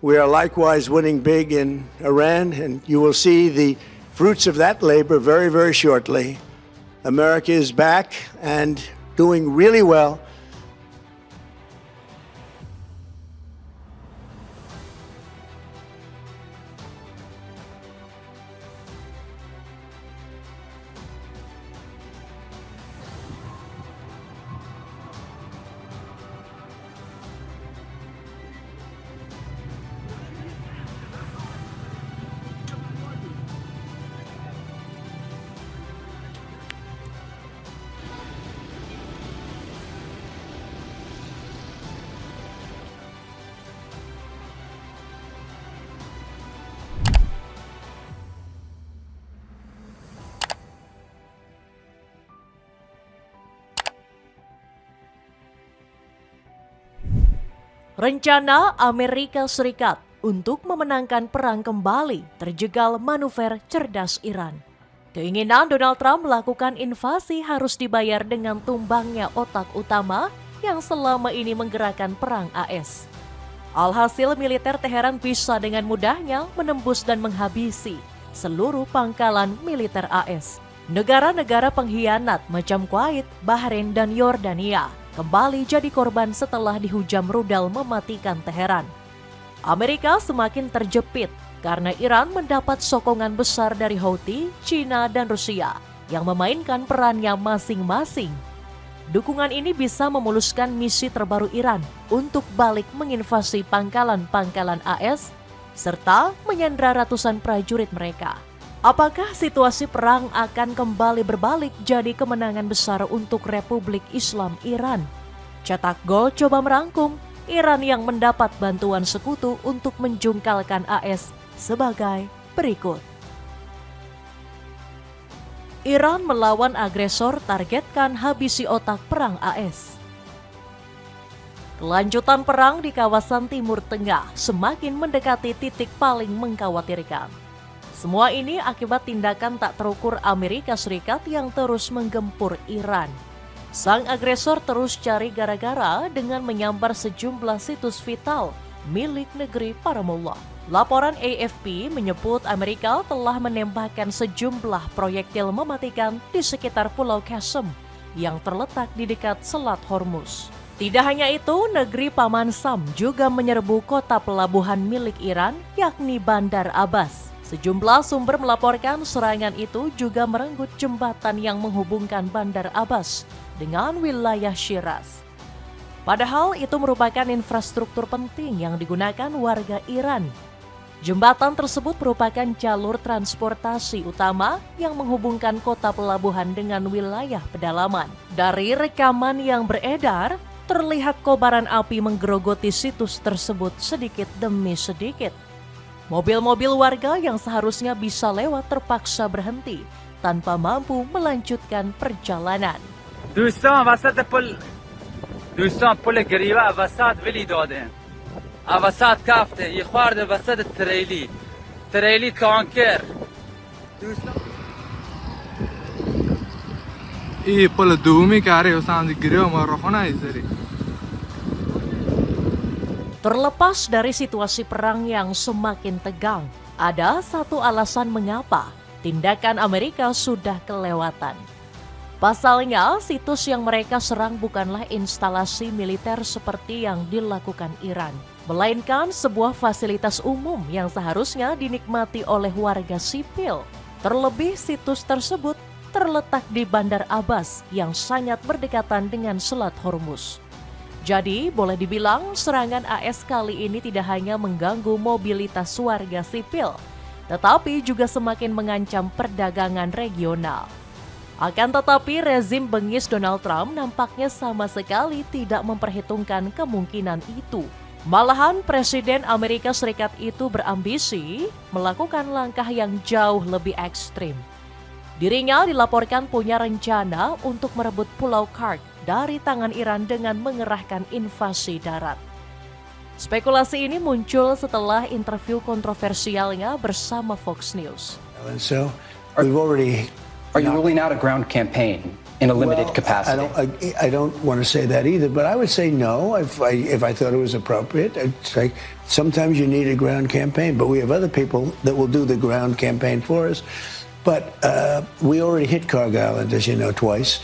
We are likewise winning big in Iran, and you will see the fruits of that labor very, very shortly. America is back and doing really well. Rencana Amerika Serikat untuk memenangkan perang kembali terjegal manuver cerdas Iran. Keinginan Donald Trump melakukan invasi harus dibayar dengan tumbangnya otak utama yang selama ini menggerakkan perang AS. Alhasil militer Teheran bisa dengan mudahnya menembus dan menghabisi seluruh pangkalan militer AS. Negara-negara pengkhianat macam Kuwait, Bahrain, dan Yordania kembali jadi korban setelah dihujam rudal mematikan Teheran. Amerika semakin terjepit karena Iran mendapat sokongan besar dari Houthi, China, dan Rusia yang memainkan perannya masing-masing. Dukungan ini bisa memuluskan misi terbaru Iran untuk balik menginvasi pangkalan-pangkalan AS serta menyandra ratusan prajurit mereka. Apakah situasi perang akan kembali berbalik jadi kemenangan besar untuk Republik Islam Iran? Cetak Gol coba merangkum Iran yang mendapat bantuan sekutu untuk menjungkalkan AS sebagai berikut. Iran melawan agresor, targetkan habisi otak perang AS. Kelanjutan perang di kawasan Timur Tengah semakin mendekati titik paling mengkhawatirkan. Semua ini akibat tindakan tak terukur Amerika Serikat yang terus menggempur Iran. Sang agresor terus cari gara-gara dengan menyambar sejumlah situs vital milik negeri para mullah. Laporan AFP menyebut Amerika telah menembakkan sejumlah proyektil mematikan di sekitar Pulau Qasem yang terletak di dekat Selat Hormuz. Tidak hanya itu, negeri Paman Sam juga menyerbu kota pelabuhan milik Iran, yakni Bandar Abbas. Sejumlah sumber melaporkan serangan itu juga merenggut jembatan yang menghubungkan Bandar Abbas dengan wilayah Shiraz. Padahal itu merupakan infrastruktur penting yang digunakan warga Iran. Jembatan tersebut merupakan jalur transportasi utama yang menghubungkan kota pelabuhan dengan wilayah pedalaman. Dari rekaman yang beredar, terlihat kobaran api menggerogoti situs tersebut sedikit demi sedikit. Mobil-mobil warga yang seharusnya bisa lewat terpaksa berhenti tanpa mampu melanjutkan perjalanan. دوستان پل گریوه وسط ولی داده وسط کفته یه خورده وسط تریلی تانکر ای پل دومی کاری وسط گریوه ما رخونه ایزاری. Terlepas dari situasi perang yang semakin tegang, ada satu alasan mengapa tindakan Amerika sudah kelewatan. Pasalnya, situs yang mereka serang bukanlah instalasi militer seperti yang dilakukan Iran, melainkan sebuah fasilitas umum yang seharusnya dinikmati oleh warga sipil. Terlebih situs tersebut terletak di Bandar Abbas yang sangat berdekatan dengan Selat Hormuz. Jadi, boleh dibilang serangan AS kali ini tidak hanya mengganggu mobilitas warga sipil, tetapi juga semakin mengancam perdagangan regional. Akan tetapi, rezim bengis Donald Trump nampaknya sama sekali tidak memperhitungkan kemungkinan itu. Malahan, Presiden Amerika Serikat itu berambisi melakukan langkah yang jauh lebih ekstrim. Dirinya dilaporkan punya rencana untuk merebut Pulau Karg dari tangan Iran dengan mengerahkan invasi darat. Spekulasi ini muncul setelah interview kontroversialnya bersama Fox News. And so we've already Are you ruling out a ground campaign? in a limited Well, capacity? I don't want to say that either, but I would say no if I thought it was appropriate. It's like sometimes you need a ground campaign, but we have other people that will do the ground campaign for us. But we already hit Cargill Island, as you know, twice,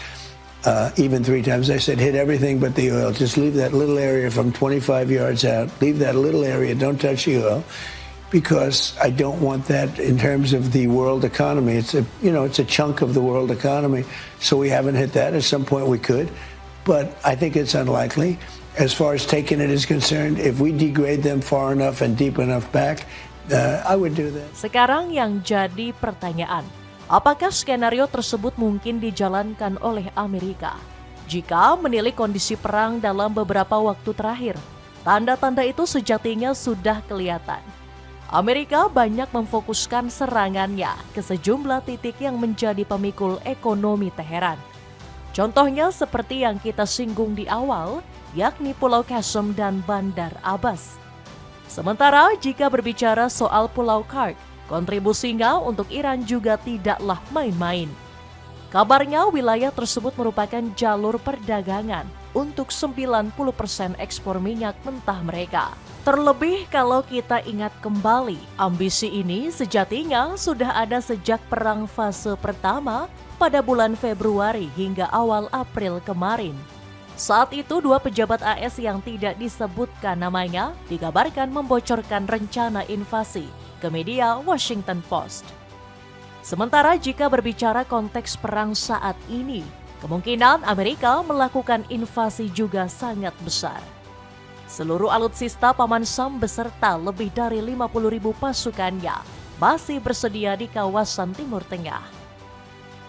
even 3 times. I said hit everything but the oil. Just leave that little area from 25 yards out. Leave that little area. Don't touch the oil. Because I don't want that in terms of the world economy. It's a chunk of the world economy. So we haven't hit that. At some point we could, but I think it's unlikely. As far as taking it is concerned, if we degrade them far enough and deep enough back, I would do that. Sekarang yang jadi pertanyaan, apakah skenario tersebut mungkin dijalankan oleh Amerika? Jika menilik kondisi perang dalam beberapa waktu terakhir, tanda-tanda itu sejatinya sudah kelihatan. Amerika banyak memfokuskan serangannya ke sejumlah titik yang menjadi pemikul ekonomi Teheran. Contohnya seperti yang kita singgung di awal, yakni Pulau Qasem dan Bandar Abbas. Sementara jika berbicara soal Pulau Karg, kontribusinya untuk Iran juga tidaklah main-main. Kabarnya wilayah tersebut merupakan jalur perdagangan untuk 90% ekspor minyak mentah mereka. Terlebih kalau kita ingat kembali, ambisi ini sejatinya sudah ada sejak perang fase pertama pada bulan Februari hingga awal April kemarin. Saat itu 2 pejabat AS yang tidak disebutkan namanya dikabarkan membocorkan rencana invasi ke media Washington Post. Sementara jika berbicara konteks perang saat ini, kemungkinan Amerika melakukan invasi juga sangat besar. Seluruh alutsista Paman Sam beserta lebih dari 50.000 pasukannya masih bersedia di kawasan Timur Tengah.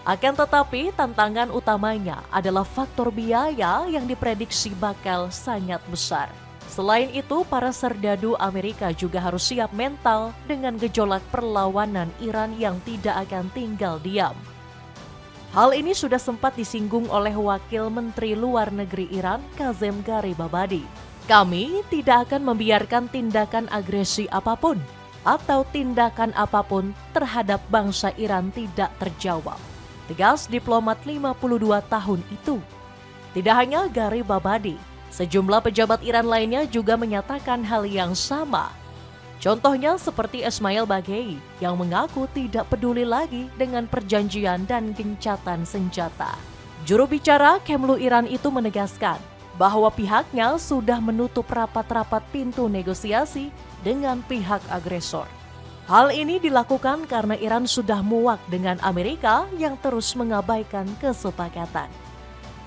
Akan tetapi tantangan utamanya adalah faktor biaya yang diprediksi bakal sangat besar. Selain itu, para serdadu Amerika juga harus siap mental dengan gejolak perlawanan Iran yang tidak akan tinggal diam. Hal ini sudah sempat disinggung oleh Wakil Menteri Luar Negeri Iran, Kazem Garibabadi. Kami tidak akan membiarkan tindakan agresi apapun atau tindakan apapun terhadap bangsa Iran tidak terjawab, tegas diplomat 52 tahun itu. Tidak hanya Garibabadi, sejumlah pejabat Iran lainnya juga menyatakan hal yang sama. Contohnya seperti Ismail Baghei yang mengaku tidak peduli lagi dengan perjanjian dan gencatan senjata. Juru bicara Kemlu Iran itu menegaskan bahwa pihaknya sudah menutup rapat-rapat pintu negosiasi dengan pihak agresor. Hal ini dilakukan karena Iran sudah muak dengan Amerika yang terus mengabaikan kesepakatan.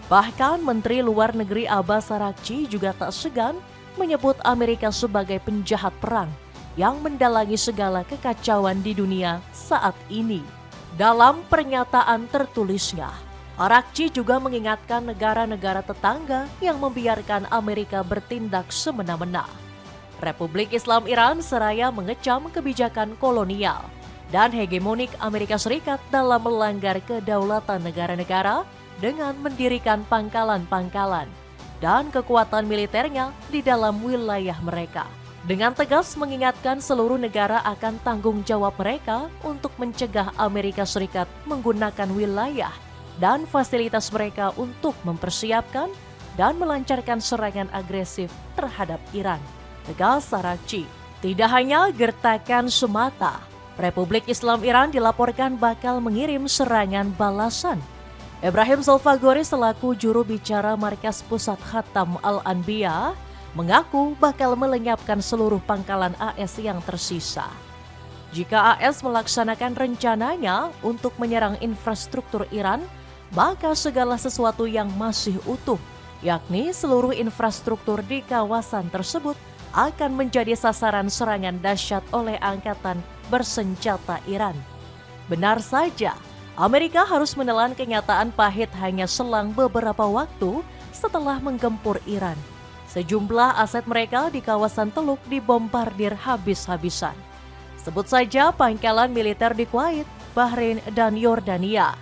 Bahkan Menteri Luar Negeri Abbas Araghchi juga tak segan menyebut Amerika sebagai penjahat perang yang mendalangi segala kekacauan di dunia saat ini. Dalam pernyataan tertulisnya, Araghchi juga mengingatkan negara-negara tetangga yang membiarkan Amerika bertindak semena-mena. Republik Islam Iran seraya mengecam kebijakan kolonial dan hegemonik Amerika Serikat dalam melanggar kedaulatan negara-negara dengan mendirikan pangkalan-pangkalan dan kekuatan militernya di dalam wilayah mereka. Dengan tegas mengingatkan seluruh negara akan tanggung jawab mereka untuk mencegah Amerika Serikat menggunakan wilayah dan fasilitas mereka untuk mempersiapkan dan melancarkan serangan agresif terhadap Iran. Tegas Araghchi. Tidak hanya gertakan semata, Republik Islam Iran dilaporkan bakal mengirim serangan balasan. Ibrahim Zolfagori selaku juru bicara Markas Pusat Khatam Al-Anbiya mengaku bakal melenyapkan seluruh pangkalan AS yang tersisa. Jika AS melaksanakan rencananya untuk menyerang infrastruktur Iran, maka segala sesuatu yang masih utuh, yakni seluruh infrastruktur di kawasan tersebut, akan menjadi sasaran serangan dahsyat oleh angkatan bersenjata Iran. Benar saja, Amerika harus menelan kenyataan pahit hanya selang beberapa waktu setelah menggempur Iran. Sejumlah aset mereka di kawasan Teluk dibombardir habis-habisan. Sebut saja pangkalan militer di Kuwait, Bahrain, dan Yordania.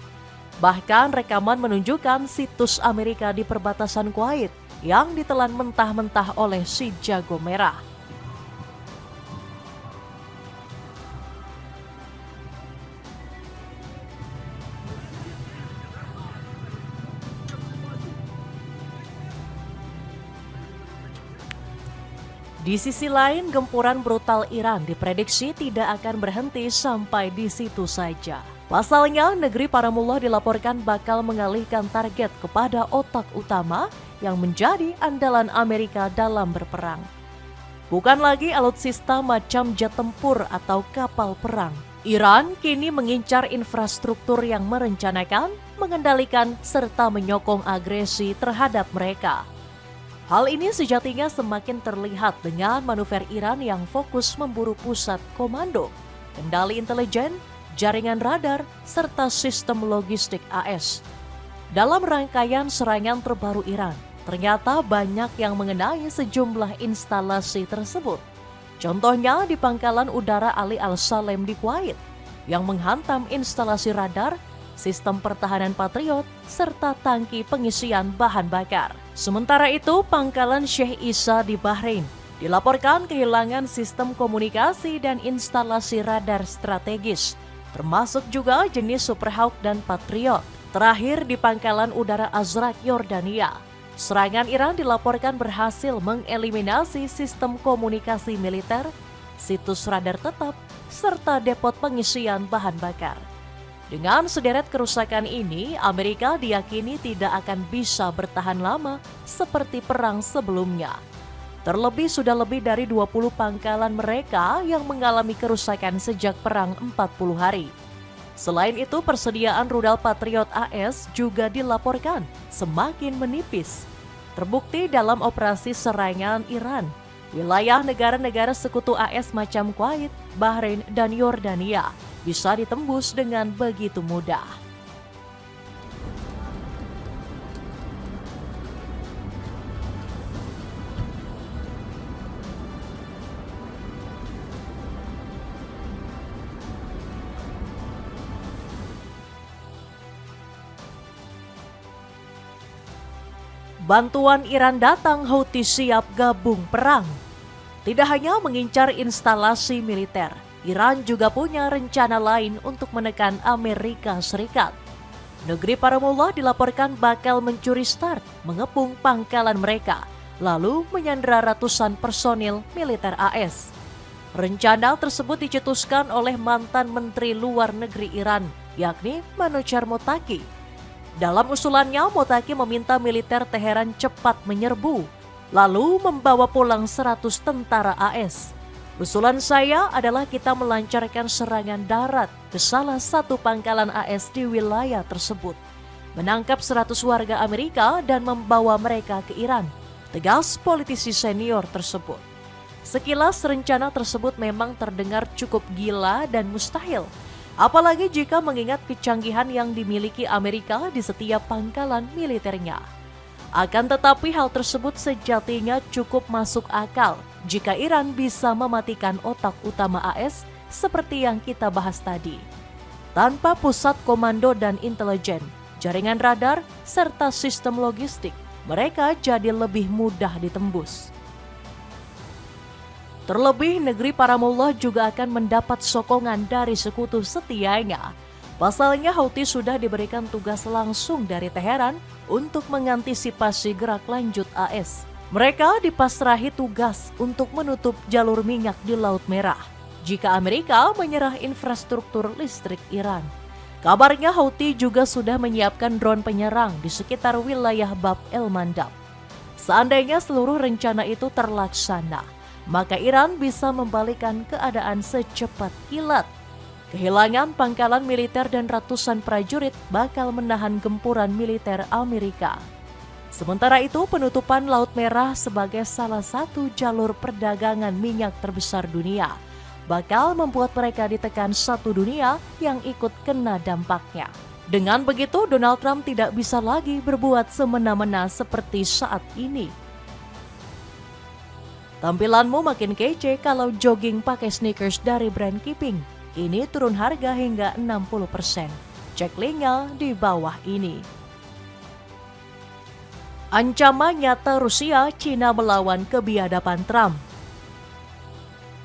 Bahkan rekaman menunjukkan situs Amerika di perbatasan Kuwait yang ditelan mentah-mentah oleh si jago merah. Di sisi lain, gempuran brutal Iran diprediksi tidak akan berhenti sampai di situ saja. Pasalnya, negeri Paramullah dilaporkan bakal mengalihkan target kepada otak utama yang menjadi andalan Amerika dalam berperang. Bukan lagi alutsista macam jet tempur atau kapal perang. Iran kini mengincar infrastruktur yang merencanakan, mengendalikan, serta menyokong agresi terhadap mereka. Hal ini sejatinya semakin terlihat dengan manuver Iran yang fokus memburu pusat komando, kendali intelijen, jaringan radar, serta sistem logistik AS. Dalam rangkaian serangan terbaru Iran, ternyata banyak yang mengenai sejumlah instalasi tersebut. Contohnya di pangkalan udara Ali Al-Salem di Kuwait, yang menghantam instalasi radar, sistem pertahanan Patriot, serta tangki pengisian bahan bakar. Sementara itu, pangkalan Sheikh Isa di Bahrain dilaporkan kehilangan sistem komunikasi dan instalasi radar strategis, termasuk juga jenis Super Hawk dan Patriot. Terakhir di pangkalan udara Azraq, Yordania, serangan Iran dilaporkan berhasil mengeliminasi sistem komunikasi militer, situs radar tetap, serta depot pengisian bahan bakar. Dengan sederet kerusakan ini, Amerika diyakini tidak akan bisa bertahan lama seperti perang sebelumnya. Terlebih sudah lebih dari 20 pangkalan mereka yang mengalami kerusakan sejak perang 40 hari. Selain itu, persediaan rudal Patriot AS juga dilaporkan semakin menipis. Terbukti dalam operasi serangan Iran, wilayah negara-negara sekutu AS macam Kuwait, Bahrain, dan Yordania bisa ditembus dengan begitu mudah. Bantuan Iran datang, Houthi siap gabung perang. Tidak hanya mengincar instalasi militer, Iran juga punya rencana lain untuk menekan Amerika Serikat. Negeri Paramullah dilaporkan bakal mencuri start, mengepung pangkalan mereka, lalu menyandera ratusan personil militer AS. Rencana tersebut dicetuskan oleh mantan Menteri Luar Negeri Iran, yakni Manouchehr Mottaki. Dalam usulannya, Mottaki meminta militer Teheran cepat menyerbu, lalu membawa pulang 100 tentara AS. Usulan saya adalah kita melancarkan serangan darat ke salah satu pangkalan AS di wilayah tersebut, menangkap 100 warga Amerika dan membawa mereka ke Iran, tegas politisi senior tersebut. Sekilas rencana tersebut memang terdengar cukup gila dan mustahil, apalagi jika mengingat kecanggihan yang dimiliki Amerika di setiap pangkalan militernya. Akan tetapi hal tersebut sejatinya cukup masuk akal jika Iran bisa mematikan otak utama AS seperti yang kita bahas tadi. Tanpa pusat komando dan intelijen, jaringan radar, serta sistem logistik, mereka jadi lebih mudah ditembus. Terlebih, negeri Paramullah juga akan mendapat sokongan dari sekutu setianya. Pasalnya, Houthi sudah diberikan tugas langsung dari Teheran untuk mengantisipasi gerak lanjut AS. Mereka dipasrahi tugas untuk menutup jalur minyak di Laut Merah jika Amerika menyerah infrastruktur listrik Iran. Kabarnya Houthi juga sudah menyiapkan drone penyerang di sekitar wilayah Bab el-Mandab. Seandainya seluruh rencana itu terlaksana, maka Iran bisa membalikan keadaan secepat kilat. Kehilangan pangkalan militer dan ratusan prajurit bakal menahan gempuran militer Amerika. Sementara itu, penutupan Laut Merah sebagai salah satu jalur perdagangan minyak terbesar dunia bakal membuat mereka ditekan satu dunia yang ikut kena dampaknya. Dengan begitu, Donald Trump tidak bisa lagi berbuat semena-mena seperti saat ini. Tampilanmu makin kece kalau jogging pakai sneakers dari brand Keeping. Kini turun harga hingga 60%. Cek linknya di bawah ini. Ancaman nyata Rusia, Cina melawan kebiadaban Trump.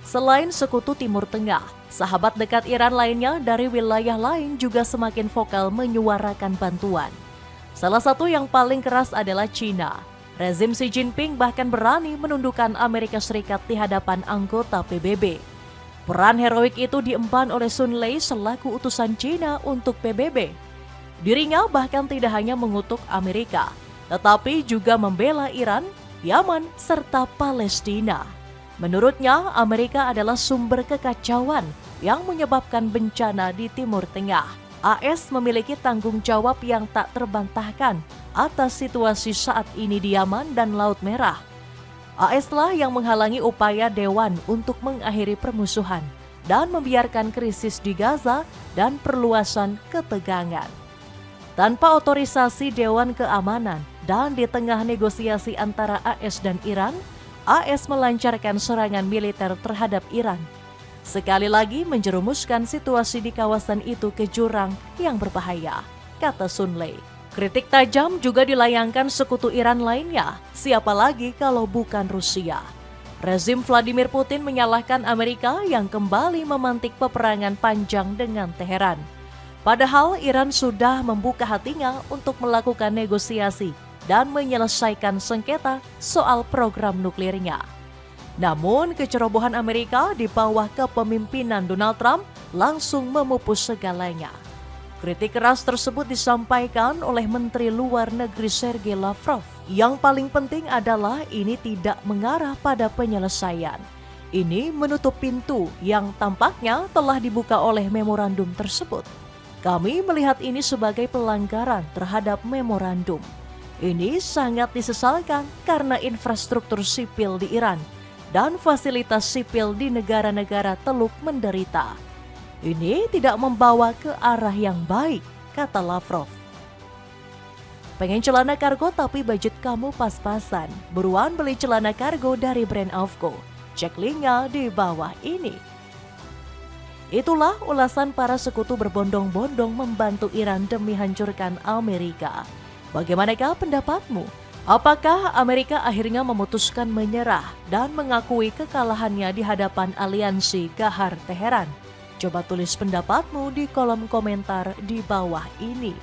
Selain sekutu Timur Tengah, sahabat dekat Iran lainnya dari wilayah lain juga semakin vokal menyuarakan bantuan. Salah satu yang paling keras adalah Cina. Rezim Xi Jinping bahkan berani menundukkan Amerika Serikat di hadapan anggota PBB. Peran heroik itu diemban oleh Sun Lei selaku utusan Cina untuk PBB. Dirinya bahkan tidak hanya mengutuk Amerika, tetapi juga membela Iran, Yaman, serta Palestina. Menurutnya, Amerika adalah sumber kekacauan yang menyebabkan bencana di Timur Tengah. AS memiliki tanggung jawab yang tak terbantahkan atas situasi saat ini di Yaman dan Laut Merah. AS lah yang menghalangi upaya Dewan untuk mengakhiri permusuhan dan membiarkan krisis di Gaza dan perluasan ketegangan. Tanpa otorisasi Dewan Keamanan dan di tengah negosiasi antara AS dan Iran, AS melancarkan serangan militer terhadap Iran. Sekali lagi menjerumuskan situasi di kawasan itu ke jurang yang berbahaya, kata Sun Lei. Kritik tajam juga dilayangkan sekutu Iran lainnya, siapa lagi kalau bukan Rusia. Rezim Vladimir Putin menyalahkan Amerika yang kembali memantik peperangan panjang dengan Teheran. Padahal Iran sudah membuka hatinya untuk melakukan negosiasi dan menyelesaikan sengketa soal program nuklirnya. Namun, kecerobohan Amerika di bawah kepemimpinan Donald Trump langsung memupus segalanya. Kritik keras tersebut disampaikan oleh Menteri Luar Negeri Sergei Lavrov. Yang paling penting adalah ini tidak mengarah pada penyelesaian. Ini menutup pintu yang tampaknya telah dibuka oleh memorandum tersebut. Kami melihat ini sebagai pelanggaran terhadap memorandum. Ini sangat disesalkan karena infrastruktur sipil di Iran dan fasilitas sipil di negara-negara Teluk menderita. Ini tidak membawa ke arah yang baik, kata Lavrov. Pengen celana kargo tapi budget kamu pas-pasan? Buruan beli celana kargo dari brand Avco. Cek linknya di bawah ini. Itulah ulasan para sekutu berbondong-bondong membantu Iran demi hancurkan Amerika. Bagaimanakah pendapatmu? Apakah Amerika akhirnya memutuskan menyerah dan mengakui kekalahannya di hadapan aliansi Gahar Teheran? Coba tulis pendapatmu di kolom komentar di bawah ini.